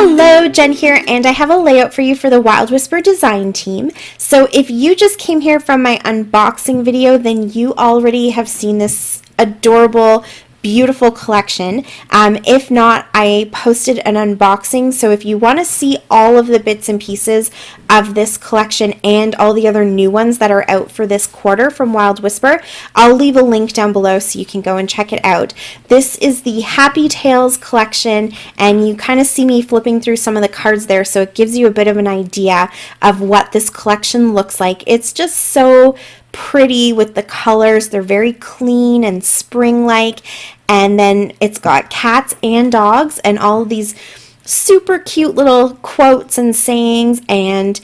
Hello, Jen here, and I have a layout for you for the Wild Whisper design team. So if you just came here from my unboxing video, then you already have seen this adorable, beautiful collection. If not, I posted an unboxing, so if you want to see all of the bits and pieces of this collection and all the other new ones that are out for this quarter from Wild Whisper, I'll leave a link down below so you can go and check it out. This is the Happy Tales collection, and you kind of see me flipping through some of the cards there, so it gives you a bit of an idea of what this collection looks like. It's just so pretty with the colors. They're very clean and spring-like, and then it's got cats and dogs and all of these super cute little quotes and sayings and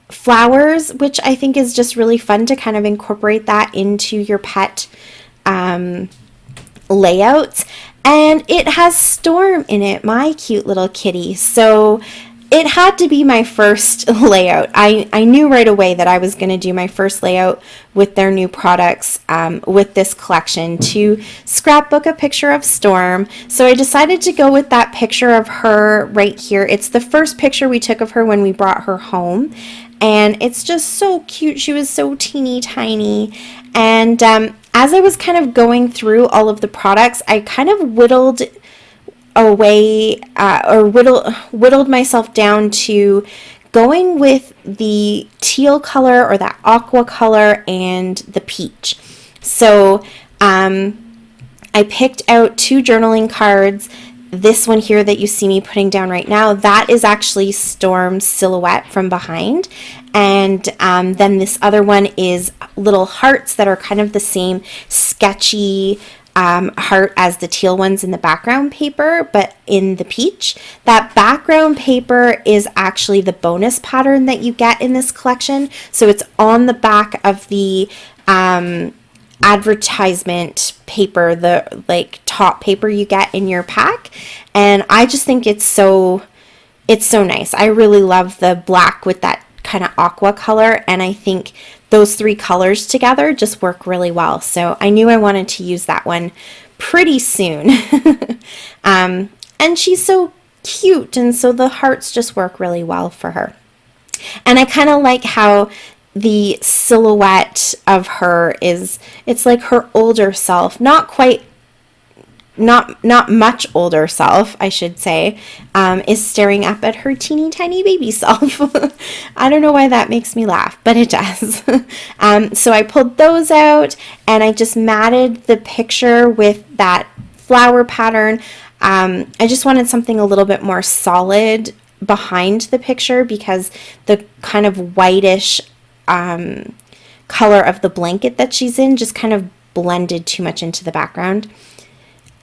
flowers, which I think is just really fun to kind of incorporate that into your pet layouts. And it has Storm in it, my cute little kitty. So it had to be my first layout. I knew right away that I was going to do my first layout with their new products with this collection, to scrapbook a picture of Storm. So I decided to go with that picture of her right here. It's the first picture we took of her when we brought her home, and it's just so cute. She was so teeny tiny. And as I was kind of going through all of the products, I kind of whittled away or whittled myself down to going with the teal color or that aqua color and the peach. So I picked out two journaling cards. This one here that you see me putting down right now, that is actually Storm's silhouette from behind. And then this other one is little hearts that are kind of the same sketchy heart as the teal ones in the background paper, but in the peach. That background paper is actually the bonus pattern that you get in this collection. So it's on the back of the advertisement paper, the like top paper you get in your pack. And I just think it's so nice. I really love the black with that kind of aqua color, and I think those three colors together just work really well. So I knew I wanted to use that one pretty soon. And she's so cute, and so the hearts just work really well for her. And I kind of like how the silhouette of her it's like her older self, not much older self, I should say, is staring up at her teeny tiny baby self. I don't know why that makes me laugh, but it does. So I pulled those out, and I just matted the picture with that flower pattern. I just wanted something a little bit more solid behind the picture, because the kind of whitish color of the blanket that she's in just kind of blended too much into the background.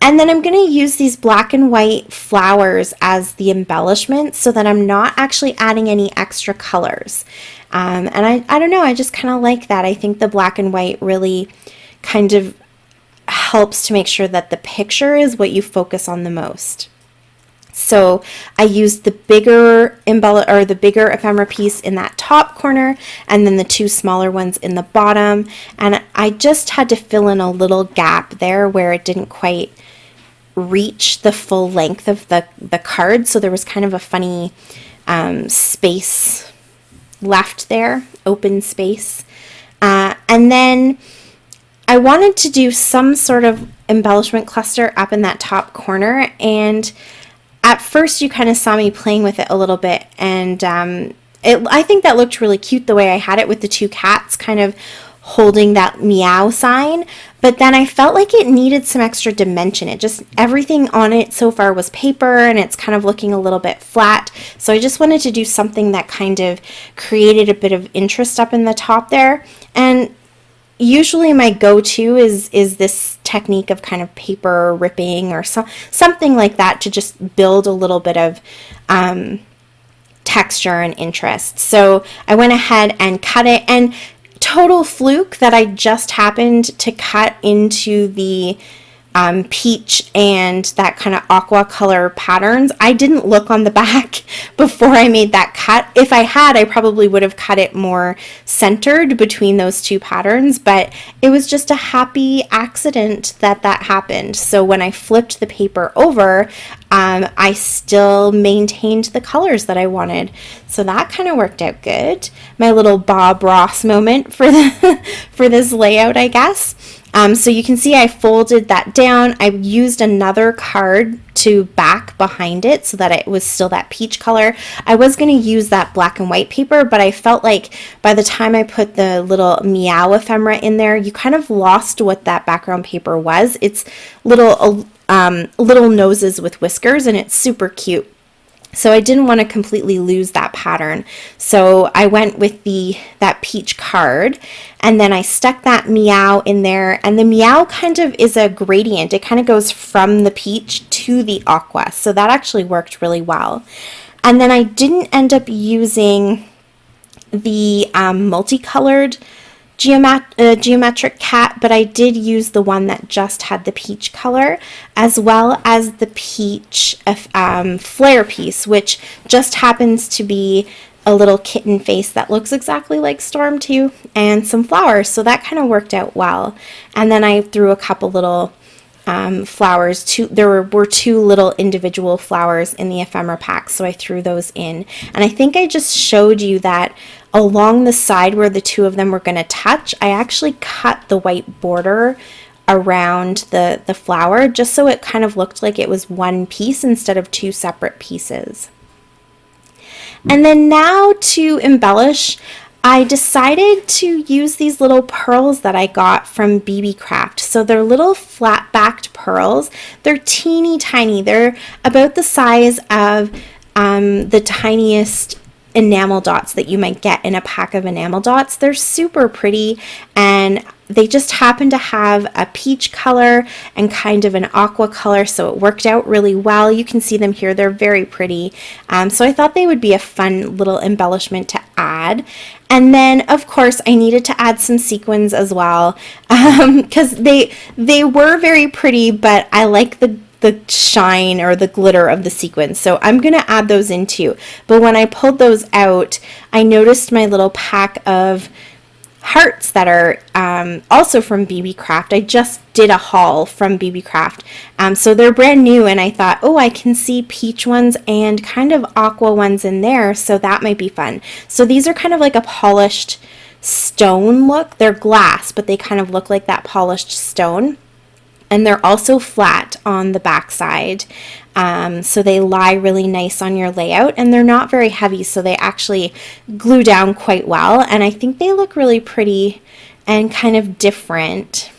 And then I'm going to use these black and white flowers as the embellishment, so that I'm not actually adding any extra colors. And I don't know, I just kind of like that. I think the black and white really kind of helps to make sure that the picture is what you focus on the most. So I used the bigger the bigger ephemera piece in that top corner, and then the two smaller ones in the bottom. And I just had to fill in a little gap there where it didn't quite reach the full length of the card. So there was kind of a funny space left there, open space. And then I wanted to do some sort of embellishment cluster up in that top corner, and at first you kind of saw me playing with it a little bit, and I think that looked really cute the way I had it with the two cats kind of holding that meow sign, but then I felt like it needed some extra dimension. Everything on it so far was paper, and it's kind of looking a little bit flat, so I just wanted to do something that kind of created a bit of interest up in the top there. And usually my go-to is this technique of kind of paper ripping or something like that, to just build a little bit of texture and interest. So I went ahead and cut it, and total fluke that I just happened to cut into the peach and that kind of aqua color patterns. I didn't look on the back before I made that cut. If I had, I probably would have cut it more centered between those two patterns, but it was just a happy accident that happened. So when I flipped the paper over, I still maintained the colors that I wanted. So that kind of worked out good. My little Bob Ross moment for for this layout, I guess. So you can see I folded that down. I used another card to back behind it so that it was still that peach color. I was going to use that black and white paper, but I felt like by the time I put the little meow ephemera in there, you kind of lost what that background paper was. It's little noses with whiskers, and it's super cute. So I didn't want to completely lose that pattern. So I went with that peach card, and then I stuck that meow in there, and the meow kind of is a gradient. It kind of goes from the peach to the aqua. So that actually worked really well. And then I didn't end up using the multicolored geometric cat, but I did use the one that just had the peach color, as well as the peach flare piece, which just happens to be a little kitten face that looks exactly like Storm too, and some flowers. So that kind of worked out well. And then I threw a couple little flowers. There were two little individual flowers in the ephemera pack, so I threw those in. And I think I just showed you that along the side where the two of them were going to touch, I actually cut the white border around the flower just so it kind of looked like it was one piece instead of two separate pieces. And then now to embellish, I decided to use these little pearls that I got from BB Craft. So they're little flat-backed pearls. They're teeny tiny. They're about the size of the tiniest enamel dots that you might get in a pack of enamel dots. They're super pretty, and they just happen to have a peach color and kind of an aqua color, so it worked out really well. You can see them here. They're very pretty. So I thought they would be a fun little embellishment to add. And then, of course, I needed to add some sequins as well, because they were very pretty, but I like the shine or the glitter of the sequins. So I'm going to add those in too. But when I pulled those out, I noticed my little pack of hearts that are also from BB Craft. I just did a haul from BB Craft. So they're brand new, and I thought, oh, I can see peach ones and kind of aqua ones in there, so that might be fun. So these are kind of like a polished stone look. They're glass, but they kind of look like that polished stone. And they're also flat on the back side, so they lie really nice on your layout, and they're not very heavy, so they actually glue down quite well, and I think they look really pretty and kind of different.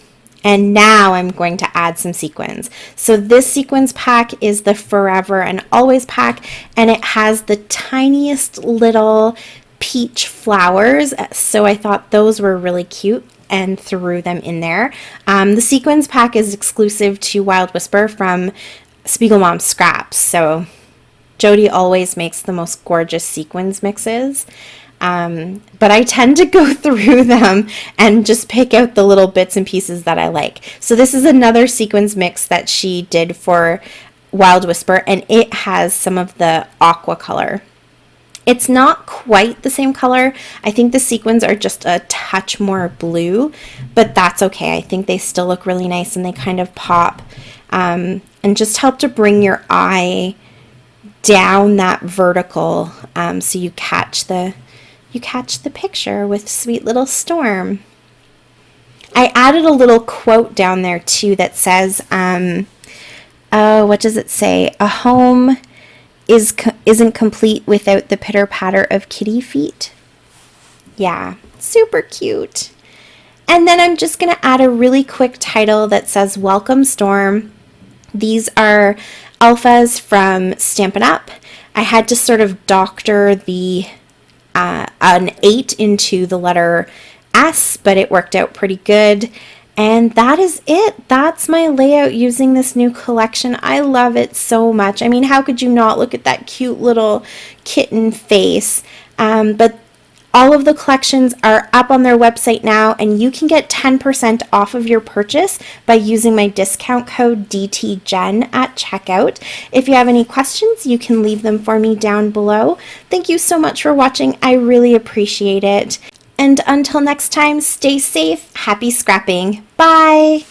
And now I'm going to add some sequins. So this sequins pack is the Forever and Always pack, and it has the tiniest little peach flowers, so I thought those were really cute and threw them in there. The sequins pack is exclusive to Wild Whisper from Spiegelmom Scraps, so Jody always makes the most gorgeous sequins mixes, but I tend to go through them and just pick out the little bits and pieces that I like. So this is another sequins mix that she did for Wild Whisper, and it has some of the aqua color. It's not quite the same color. I think the sequins are just a touch more blue, but that's okay. I think they still look really nice, and they kind of pop and just help to bring your eye down that vertical, so you catch the picture with sweet little Storm. I added a little quote down there too that says, what does it say? A home isn't complete without the pitter patter of kitty feet. Yeah, super cute. And then I'm just going to add a really quick title that says Welcome Storm. These are alphas from Stampin' Up. I had to sort of doctor the an 8 into the letter S, but it worked out pretty good. And that is it. That's my layout using this new collection. I love it so much. I mean, how could you not look at that cute little kitten face? But all of the collections are up on their website now, and you can get 10% off of your purchase by using my discount code DTGen at checkout. If you have any questions, you can leave them for me down below. Thank you so much for watching. I really appreciate it. And until next time, stay safe, happy scrapping. Bye!